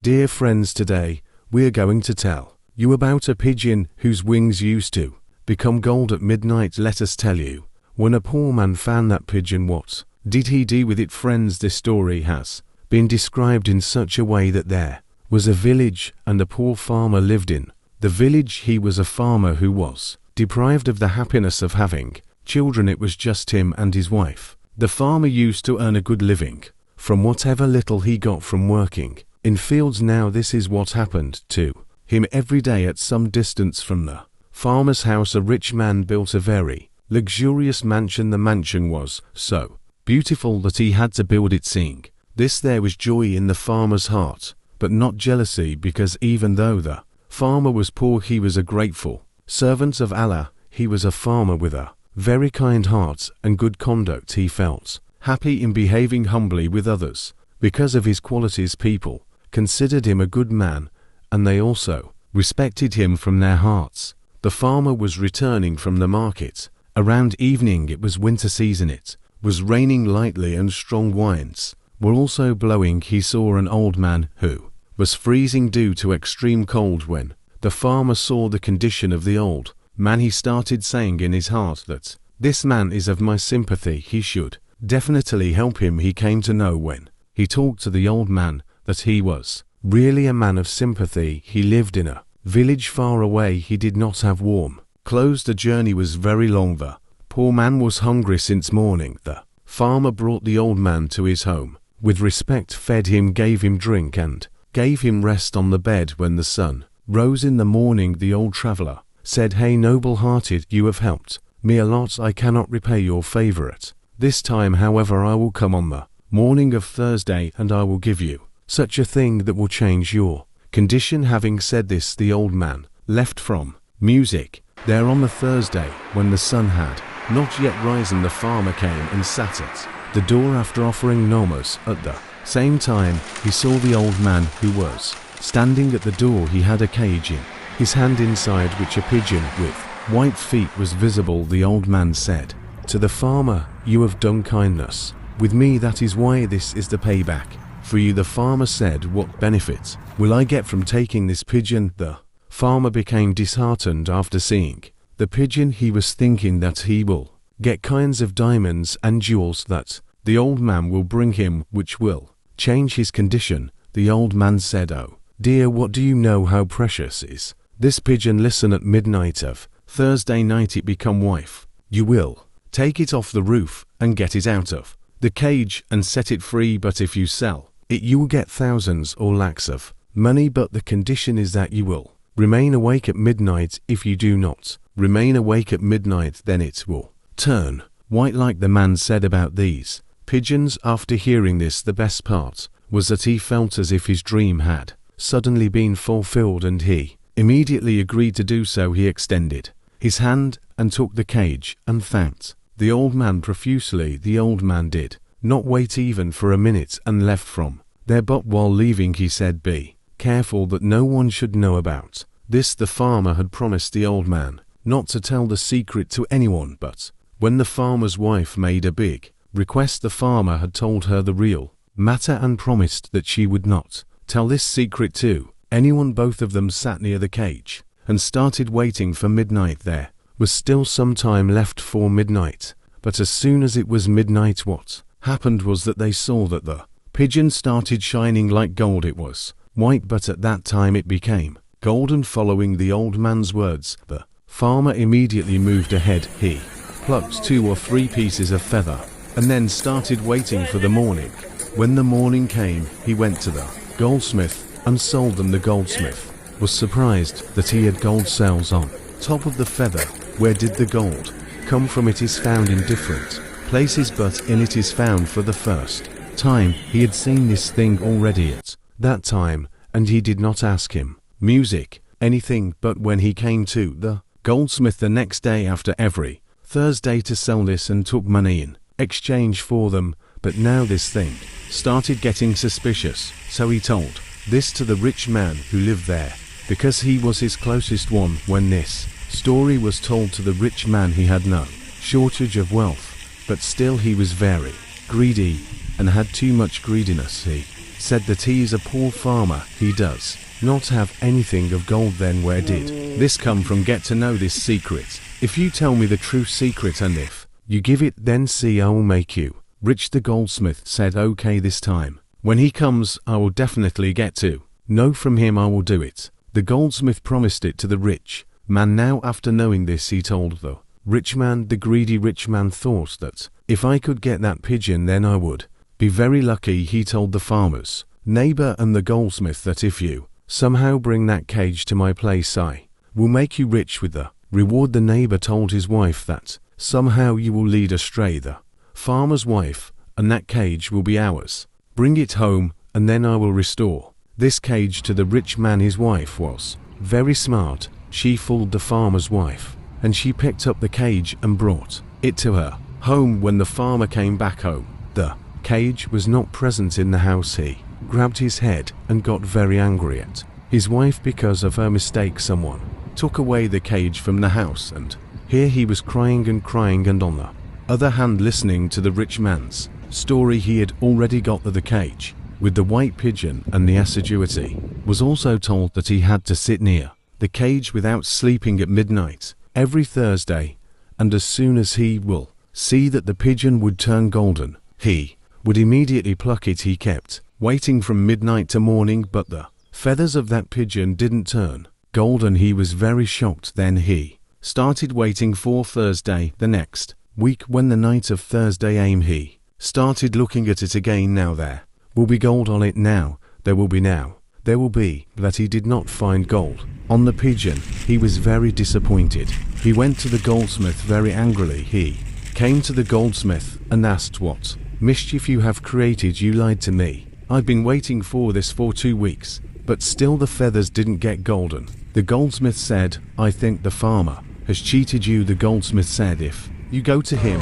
Dear friends, today we're going to tell you about a pigeon whose wings used to become gold at midnight. Let us tell you, when a poor man found that pigeon, what did he do with it? Friends, this story has been described in such a way that there was a village and a poor farmer lived in the village. He was a farmer who was deprived of the happiness of having children. It was just him and his wife. The farmer used to earn a good living from whatever little he got from working in fields. Now this is what happened to him every day. At some distance from the farmer's house, a rich man built a very luxurious mansion. The mansion was so beautiful that he had to build it. Seeing this, there was joy in the farmer's heart, but not jealousy, because even though the farmer was poor, he was a grateful servant of Allah. He was a farmer with a very kind heart and good conduct. He felt happy in behaving humbly with others. Because of his qualities, people considered him a good man, and they also respected him from their hearts. The farmer was returning from the market around evening. It was winter season. It was raining lightly and strong winds were also blowing. He saw an old man who was freezing due to extreme cold. When the farmer saw the condition of the old man, he started saying in his heart that this man is of my sympathy. He should definitely help him. He came to know when he talked to the old man that he was really a man of sympathy. He lived in a village far away. He did not have warm clothes. The journey was very long. The poor man was hungry since morning. The farmer brought the old man to his home with respect, fed him, gave him drink, and gave him rest on the bed. When the sun rose in the morning, the old traveler said, "Hey, noble-hearted, you have helped me a lot. I cannot repay your favor at this time. However, I will come on the morning of Thursday, and I will give you such a thing that will change your condition." Having said this, the old man left from music there on the Thursday. When the sun had not yet risen, the farmer came and sat at the door. After offering nomos at the same time, he saw the old man who was standing at the door. He had a cage in his hand, inside which a pigeon with white feet was visible. The old man said to the farmer, "You have done kindness with me. That is why this is the payback for you." The farmer said, "What benefit will I get from taking this pigeon?" The farmer became disheartened after seeing the pigeon. He was thinking that he will get kinds of diamonds and jewels that the old man will bring him, which will change his condition. The old man said, "Oh dear, what do you know how precious is this pigeon? Listen, at midnight of Thursday night it become wife. You will take it off the roof and get it out of the cage and set it free. But if you sell it, you will get thousands or lakhs of money. But the condition is that you will remain awake at midnight. If you do not remain awake at midnight, then it will turn white." Like the man said about these pigeons. After hearing this, the best part was that he felt as if his dream had suddenly been fulfilled, and he immediately agreed to do so. He extended his hand and took the cage and thanked the old man profusely. The old man did not wait even for a minute and left from there. But while leaving, he said, "Be careful that no one should know about this." The farmer had promised the old man not to tell the secret to anyone, but when the farmer's wife made a big request, the farmer had told her the real matter and promised that she would not tell this secret to anyone. Both of them sat near the cage and started waiting for midnight. There was still some time left for midnight, but as soon as it was midnight, what happened was that they saw that the pigeon started shining like gold. It was white, but at that time it became golden. Following the old man's words, the farmer immediately moved ahead. He plucked 2 or 3 pieces of feather and then started waiting for the morning. When the morning came, he went to the goldsmith and sold them. The goldsmith was surprised that he had gold cells on top of the feather. Where did the gold come from? It is found in different places, but in it is found for the first time. He had seen this thing already at that time, and he did not ask him music anything. But when he came to the goldsmith the next day after every Thursday to sell this, and took money in exchange for them, but now this thing started getting suspicious. So he told this to the rich man who lived there, because he was his closest one. When this story was told to the rich man, he had no shortage of wealth, but still he was very greedy and had too much greediness. He said that he is a poor farmer, he does not have anything of gold. Then where did this come from? Get to know this secret. If you tell me the true secret, and if you give it, then see, I will make you rich. The goldsmith said, okay, this time when he comes I will definitely get to know from him, I will do it. The goldsmith promised it to the rich man. Now after knowing this, he told the rich man. The greedy rich man thought that if I could get that pigeon, then I would be very lucky. He told the farmer's neighbor and the goldsmith that if you somehow bring that cage to my place, I will make you rich with the reward. The neighbor told his wife that somehow you will lead astray the farmer's wife, and that cage will be ours. Bring it home, and then I will restore this cage to the rich man. His wife was very smart. She fooled the farmer's wife, and she picked up the cage and brought it to her home. When the farmer came back home, the cage was not present in the house. He grabbed his head and got very angry at his wife because of her mistake. Someone took away the cage from the house, and here he was crying and crying, and on the other hand listening to the rich man's story, he had already got the cage with the white pigeon, and the assiduity was also told that he had to sit near the cage without sleeping at midnight every Thursday, and as soon as he will see that the pigeon would turn golden, he would immediately pluck it. He kept waiting from midnight to morning, but the feathers of that pigeon didn't turn golden. He was very shocked. Then he started waiting for Thursday the next week. When the night of Thursday came, he started looking at it again. Now there will be gold on it. Now there will be that he did not find gold on the pigeon. He was very disappointed. He went to the goldsmith very angrily. He came to the goldsmith and asked, what mischief you have created? You lied to me. I've been waiting for this for 2 weeks, but still the feathers didn't get golden. The goldsmith said, I think the farmer has cheated you. The goldsmith said, if you go to him,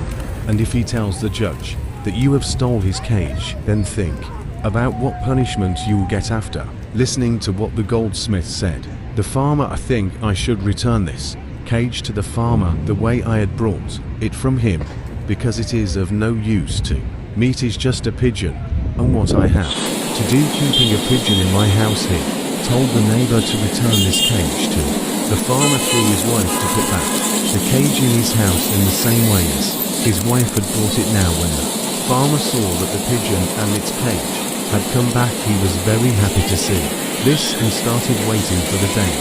and if he tells the judge that you have stole his cage, then think about what punishment you will get. After listening to what the goldsmith said, the farmer, I think I should return this cage to the farmer the way I had brought it from him, because it is of no use to me. It is just a pigeon, and what I have to do keeping a pigeon in my house. He told the neighbor to return this cage to the farmer through his wife to put back the cage in his house in the same way as his wife had brought it. Now when the farmer saw that the pigeon and its cage had come back, he was very happy to see this and started waiting for the day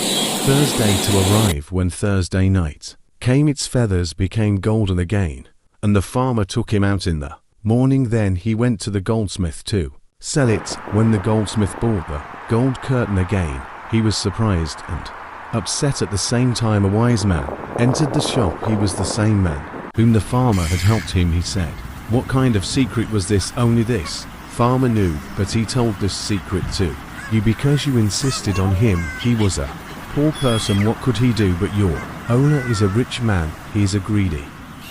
Thursday to arrive. When Thursday night came, its feathers became golden again, and the farmer took him out in the morning. Then he went to the goldsmith to sell it. When the goldsmith bought the gold curtain again, he was surprised and upset at the same time. A wise man entered the shop. He was the same man whom the farmer had helped him. He said, what kind of secret was this? Only this farmer knew, but he told this secret to you because you insisted on him. He was a poor person. What could he do? But your owner is a rich man. He is a greedy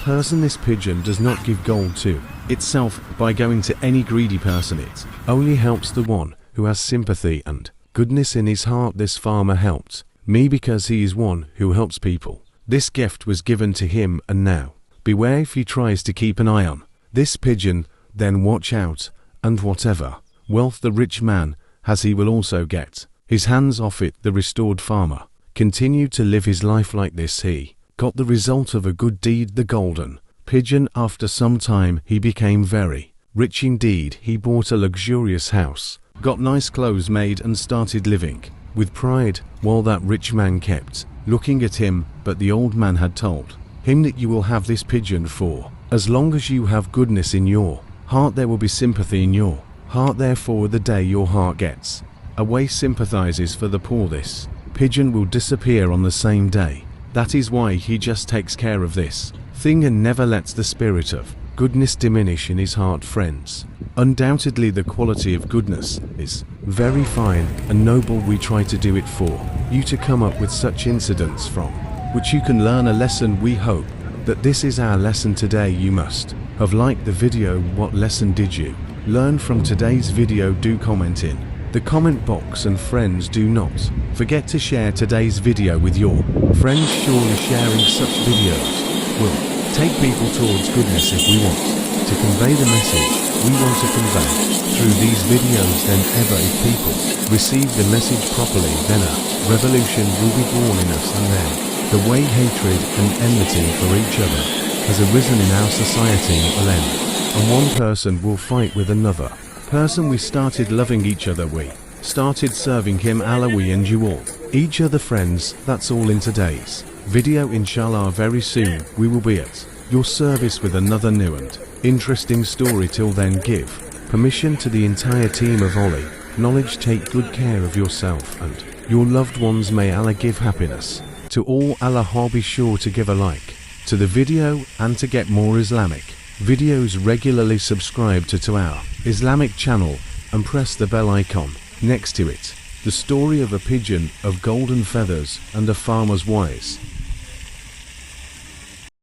person. This pigeon does not give gold to itself by going to any greedy person. It only helps the one who has sympathy and goodness in his heart. This farmer helped me because he is one who helps people. This gift was given to him, and now beware if he tries to keep an eye on this pigeon, then watch out, and whatever wealth the rich man has, he will also get his hands off it. The restored farmer continued to live his life like this. He got the result of a good deed, the golden pigeon. After some time he became very rich indeed. He bought a luxurious house, got nice clothes made, and started living with pride, while that rich man kept looking at him. But the old man had told him that you will have this pigeon for as long as you have goodness in your heart. There will be sympathy in your heart. Therefore the day your heart gets away, sympathizes for the poor, this pigeon will disappear on the same day. That is why he just takes care of this thing and never lets the spirit of goodness diminish in his heart. Friends, undoubtedly the quality of goodness is very fine and noble. We try to do it for you to come up with such incidents from which you can learn a lesson. We hope that this is our lesson today. You must have liked the video. What lesson did you learn from today's video? Do comment in the comment box, and friends, do not forget to share today's video with your friends. Surely sharing such videos will take people towards goodness. If we want to convey the message we want to convey through these videos. Then ever if people receive the message properly, then a revolution will be born in us, and then the way hatred and enmity for each other has arisen in our society will end, and one person will fight with another person. We started loving each other, we started serving him, Allah, we and you all each other friends. That's all in today's video. Inshallah, very soon we will be at your service with another new and interesting story. Till then, give permission to the entire team of Ollie Knowledge. Take good care of yourself and your loved ones. May Allah give happiness to all. Allah, be sure to give a like to the video, and to get more Islamic videos regularly, subscribe to our Islamic channel and press the bell icon next to it. The story of a pigeon of golden feathers and a farmer's wife.